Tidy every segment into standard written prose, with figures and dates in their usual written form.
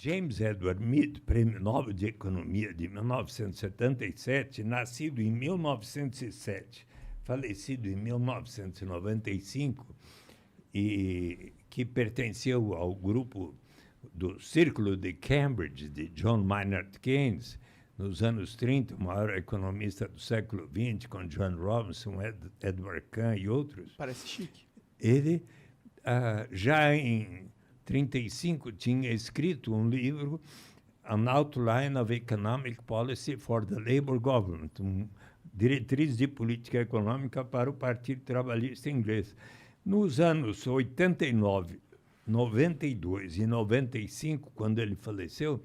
James Edward Mead, Prêmio Nobel de Economia de 1977, nascido em 1907, falecido em 1995, e que pertenceu ao grupo do Círculo de Cambridge, de John Maynard Keynes, nos anos 30, o maior economista do século XX, com John Robinson, Edward Kahn e outros. Parece chique. Ele, já em 1935, tinha escrito um livro, An Outline of Economic Policy for the Labour Government, diretriz de política econômica para o Partido Trabalhista Inglês. Nos anos 89, 92 e 95, quando ele faleceu,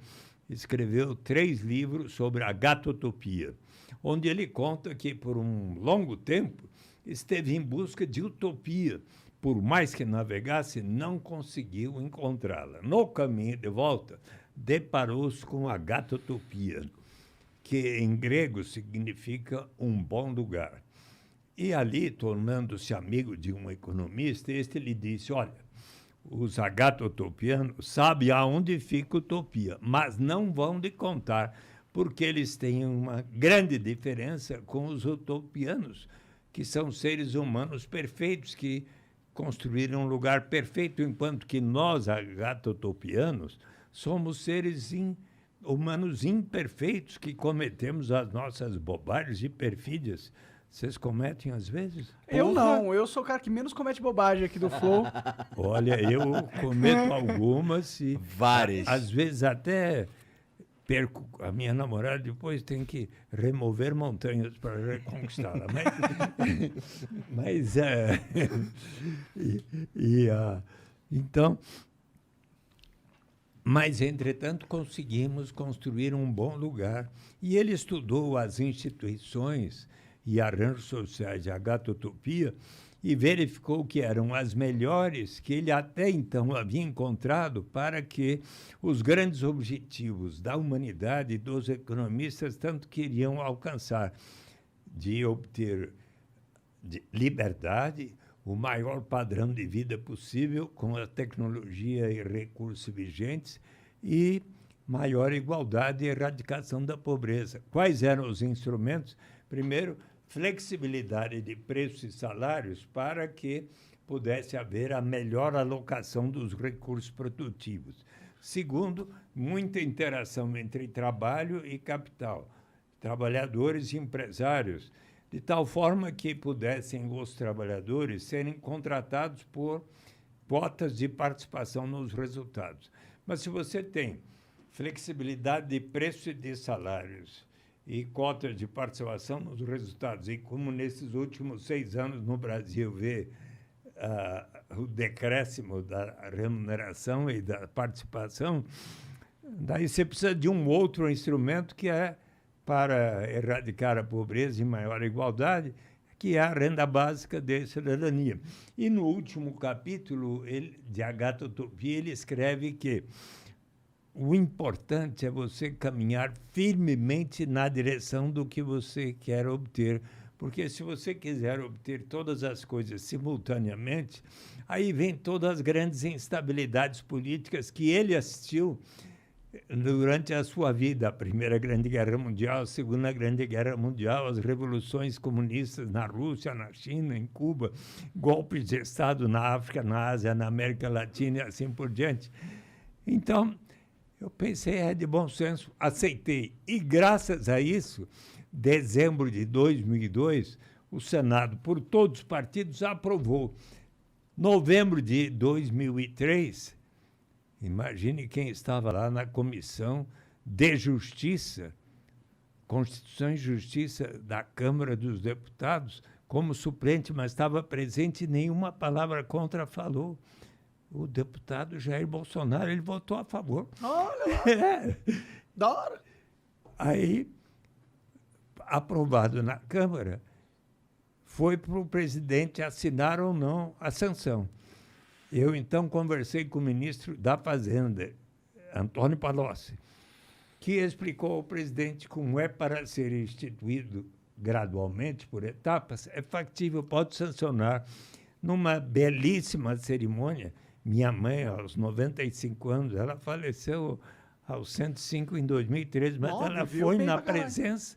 escreveu 3 livros sobre a gatotopia, onde ele conta que, por um longo tempo, esteve em busca de utopia. Por mais que navegasse, não conseguiu encontrá-la. No caminho de volta, deparou-se com a gatotopia, que em grego significa um bom lugar. E ali, tornando-se amigo de um economista, este lhe disse, olha, os agatotopianos sabem aonde fica a utopia, mas não vão lhe contar, porque eles têm uma grande diferença com os utopianos, que são seres humanos perfeitos, que construíram um lugar perfeito, enquanto que nós, agatotopianos, somos seres humanos imperfeitos, que cometemos as nossas bobagens e perfídias. Vocês cometem às vezes? Eu não, eu sou o cara que menos comete bobagem aqui do Flow. Olha, eu cometo algumas e várias. Às vezes até perco a minha namorada, depois tem que remover montanhas para reconquistá-la. Então, mas, entretanto, conseguimos construir um bom lugar. E ele estudou as instituições e arranjos sociais de agatotopia e verificou que eram as melhores que ele até então havia encontrado para que os grandes objetivos da humanidade e dos economistas tanto queriam alcançar, de obter liberdade, o maior padrão de vida possível com a tecnologia e recursos vigentes e maior igualdade e erradicação da pobreza. Quais eram os instrumentos? Primeiro, flexibilidade de preços e salários para que pudesse haver a melhor alocação dos recursos produtivos. Segundo, muita interação entre trabalho e capital, trabalhadores e empresários, de tal forma que pudessem os trabalhadores serem contratados por cotas de participação nos resultados. Mas se você tem flexibilidade de preços e de salários e cotas de participação nos resultados, e como nesses últimos 6 anos no Brasil vê o decréscimo da remuneração e da participação, daí você precisa de um outro instrumento que é para erradicar a pobreza e maior igualdade, que é a renda básica de cidadania. E no último capítulo de Agatotopia, ele escreve que o importante é você caminhar firmemente na direção do que você quer obter, porque se você quiser obter todas as coisas simultaneamente, aí vem todas as grandes instabilidades políticas que ele assistiu durante a sua vida, a Primeira Grande Guerra Mundial, a Segunda Grande Guerra Mundial, as revoluções comunistas na Rússia, na China, em Cuba, golpes de Estado na África, na Ásia, na América Latina e assim por diante. Então, eu pensei, é de bom senso, aceitei. E, graças a isso, dezembro de 2002, o Senado, por todos os partidos, aprovou. Novembro de 2003, imagine quem estava lá na Comissão de Justiça, Constituição e Justiça da Câmara dos Deputados, como suplente, mas estava presente e nenhuma palavra contra falou. O deputado Jair Bolsonaro, ele votou a favor. Olha lá! Da hora! Aí, aprovado na Câmara, foi para o presidente assinar ou não a sanção. Eu, então, conversei com o ministro da Fazenda, Antônio Palocci, que explicou ao presidente como é para ser instituído gradualmente, por etapas, é factível, pode sancionar numa belíssima cerimônia. Minha mãe, aos 95 anos, ela faleceu aos 105 em 2013, mas Nossa, ela viveu foi bem na pra caralho. presença,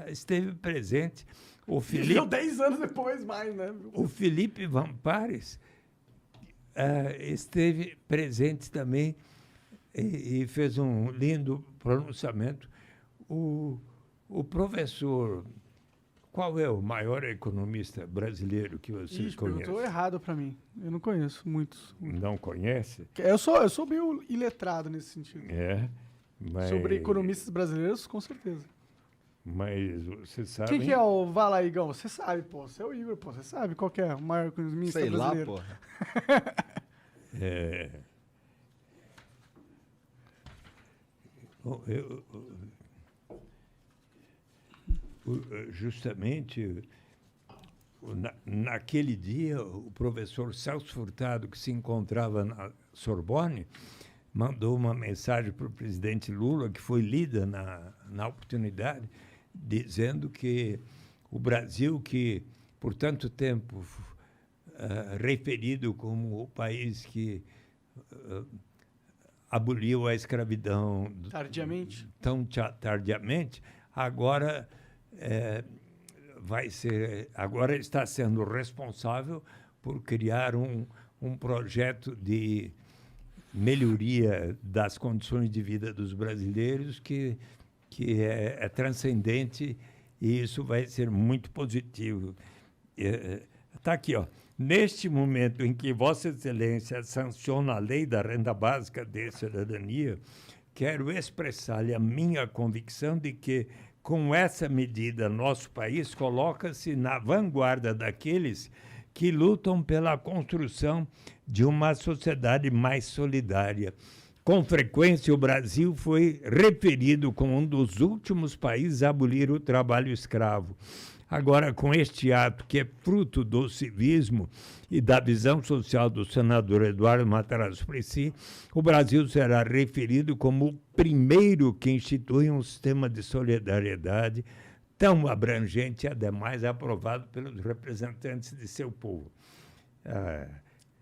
esteve presente. O Viveu Felipe, 10 anos depois, mais, né? o Felipe Vampares esteve presente também e fez um lindo pronunciamento. O professor, qual é o maior economista brasileiro que você Ixi, conhece? perguntou errado pra mim. Eu não conheço muitos. Não conhece? Eu sou meio iletrado nesse sentido. É, mas, Sobre economistas brasileiros, com certeza. mas você sabe... Quem que é o... Vai lá, Igão. Você sabe, pô. Você é o Igor, pô. Você sabe qual que é o maior economista Sei lá, brasileiro. porra. É, justamente naquele dia, o professor Celso Furtado, que se encontrava na Sorbonne, mandou uma mensagem para o presidente Lula, que foi lida na oportunidade, dizendo que o Brasil, que por tanto tempo referido como o país que aboliu a escravidão Tardiamente. tão tardiamente, agora agora está sendo responsável por criar um projeto de melhoria das condições de vida dos brasileiros que é transcendente, e isso vai ser muito positivo. Está aqui, ó. Neste momento em que Vossa Excelência sanciona a Lei da Renda Básica de Cidadania, quero expressar-lhe a minha convicção de que, com essa medida, nosso país coloca-se na vanguarda daqueles que lutam pela construção de uma sociedade mais solidária. Com frequência, o Brasil foi referido como um dos últimos países a abolir o trabalho escravo. Agora, com este ato, que é fruto do civismo e da visão social do senador Eduardo Matarazzo Suplicy, o Brasil será referido como o primeiro que institui um sistema de solidariedade tão abrangente e, ademais, aprovado pelos representantes de seu povo.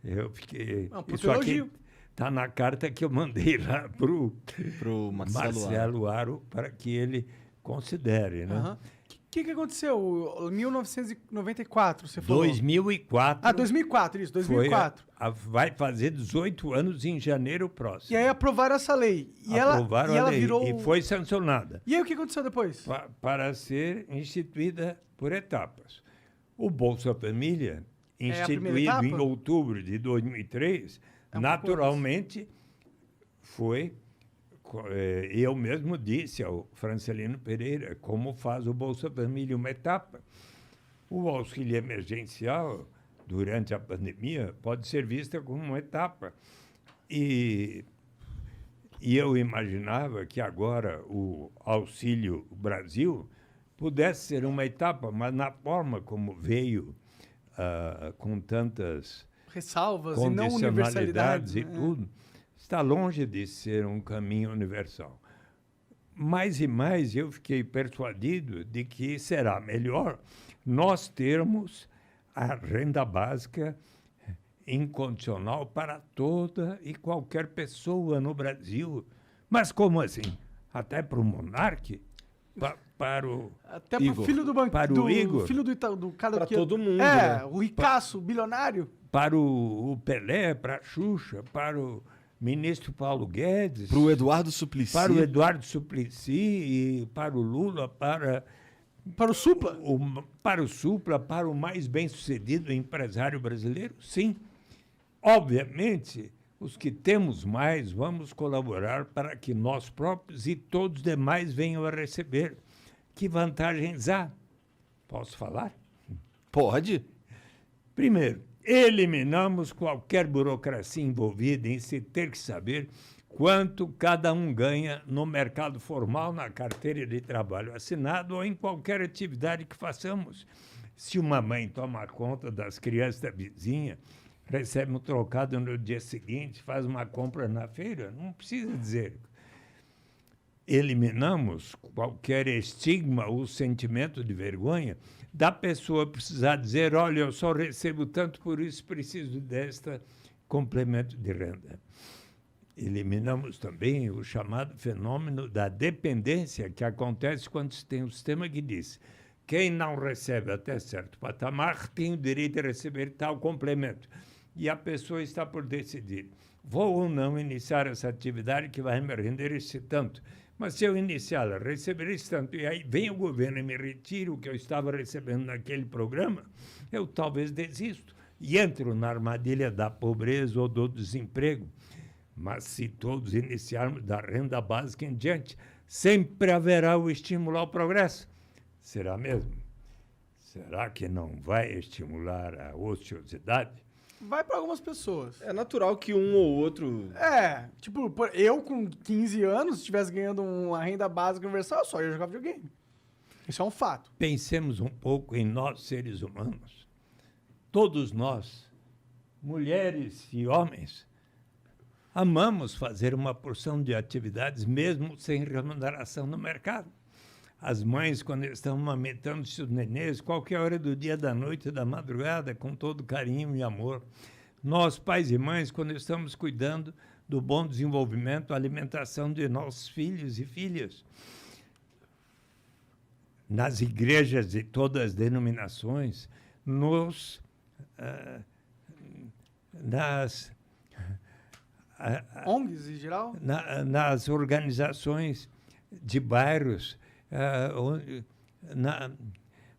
Eu fiquei... Isso aqui está na carta que eu mandei lá para o Marcelo Aro, para que ele considere, né? Uhum. O que aconteceu? 1994, você falou? 2004. 2004, isso, 2004. Vai fazer 18 anos em janeiro próximo. E aí aprovaram essa lei. Aprovaram a lei virou... e foi sancionada. E aí o que aconteceu depois? Para ser instituída por etapas. O Bolsa Família, instituído em outubro de 2003, naturalmente foi... Eu mesmo disse ao Francelino Pereira como faz o Bolsa Família uma etapa. O auxílio emergencial, durante a pandemia, pode ser vista como uma etapa. E eu imaginava que agora o Auxílio Brasil pudesse ser uma etapa, mas na forma como veio, com tantas ressalvas e não universalidades e tudo, está longe de ser um caminho universal. Mais e mais eu fiquei persuadido de que será melhor nós termos a renda básica incondicional para toda e qualquer pessoa no Brasil. Mas como assim? Até para o monarca? Para o até para o filho do banco, para o Igor, filho do cara para que todo mundo, né? o ricaço, bilionário, para o Pelé, para a Xuxa, para o ministro Paulo Guedes, para o Eduardo Suplicy, para o Eduardo Suplicy e para o Lula, para o Supla, para o Supla, para o mais bem-sucedido empresário brasileiro, sim. Obviamente, os que temos mais, vamos colaborar para que nós próprios e todos os demais venham a receber. Que vantagens há? Posso falar? Pode. Primeiro, eliminamos qualquer burocracia envolvida em se ter que saber quanto cada um ganha no mercado formal, na carteira de trabalho assinado ou em qualquer atividade que façamos. Se uma mãe toma conta das crianças da vizinha, recebe um trocado no dia seguinte, faz uma compra na feira, não precisa dizer. Eliminamos qualquer estigma ou sentimento de vergonha da pessoa precisar dizer, olha, eu só recebo tanto, por isso preciso desta complemento de renda. eliminamos também o chamado fenômeno da dependência que acontece quando se tem um sistema que diz: quem não recebe até certo patamar tem o direito de receber tal complemento. E a pessoa está por decidir: vou ou não iniciar essa atividade que vai me render esse tanto. Mas se eu iniciá-la, receber esse tanto, e aí vem o governo e me retira o que eu estava recebendo naquele programa, eu talvez desisto e entro na armadilha da pobreza ou do desemprego. Mas se todos iniciarmos da renda básica em diante, sempre haverá o estímulo ao progresso. Será mesmo? Será que não vai estimular a ociosidade? Vai para algumas pessoas. É natural que um ou outro... Tipo, eu com 15 anos, se estivesse ganhando uma renda básica universal, eu só ia jogar videogame. Isso é um fato. Pensemos um pouco em nós, seres humanos. Todos nós, mulheres e homens, amamos fazer uma porção de atividades mesmo sem remuneração no mercado. As mães, quando estão amamentando seus nenês, qualquer hora do dia, da noite, da madrugada, com todo carinho e amor. Nós, pais e mães, quando estamos cuidando do bom desenvolvimento, alimentação de nossos filhos e filhas. Nas igrejas de todas as denominações, ONGs em geral? Nas organizações de bairros,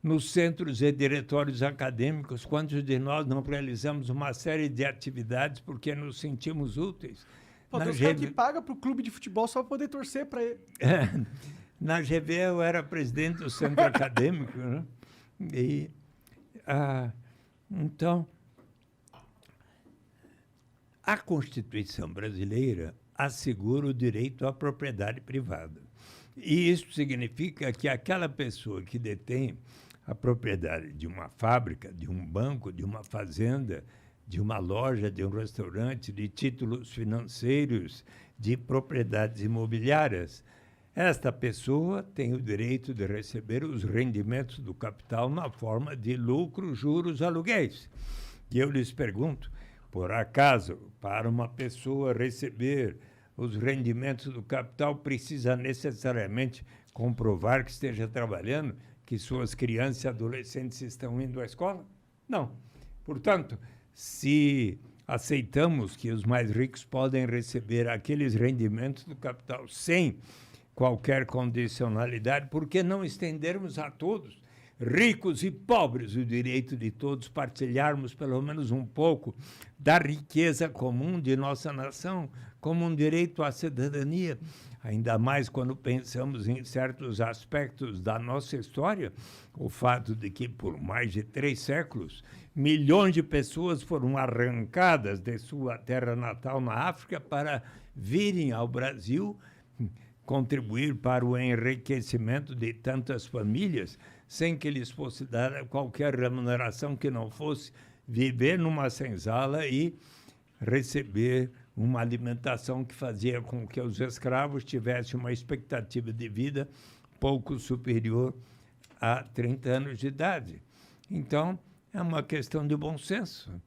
nos centros e diretórios acadêmicos, quantos de nós não realizamos uma série de atividades porque nos sentimos úteis? Pô, tem uns caras que pagam para o clube de futebol só para poder torcer para ele. Na GV eu era presidente do centro acadêmico, né? Então, a Constituição brasileira assegura o direito à propriedade privada. E isso significa que aquela pessoa que detém a propriedade de uma fábrica, de um banco, de uma fazenda, de uma loja, de um restaurante, de títulos financeiros, de propriedades imobiliárias, esta pessoa tem o direito de receber os rendimentos do capital na forma de lucros, juros, aluguéis. E eu lhes pergunto, por acaso, para uma pessoa receber os rendimentos do capital, precisa necessariamente comprovar que esteja trabalhando, que suas crianças e adolescentes estão indo à escola? Não. Portanto, se aceitamos que os mais ricos podem receber aqueles rendimentos do capital sem qualquer condicionalidade, por que não estendermos a todos, ricos e pobres, o direito de todos partilharmos pelo menos um pouco da riqueza comum de nossa nação, como um direito à cidadania, ainda mais quando pensamos em certos aspectos da nossa história, o fato de que por mais de 3 séculos, milhões de pessoas foram arrancadas de sua terra natal na África para virem ao Brasil contribuir para o enriquecimento de tantas famílias, sem que lhes fosse dada qualquer remuneração que não fosse viver numa senzala e receber uma alimentação que fazia com que os escravos tivessem uma expectativa de vida pouco superior a 30 anos de idade. Então, é uma questão de bom senso.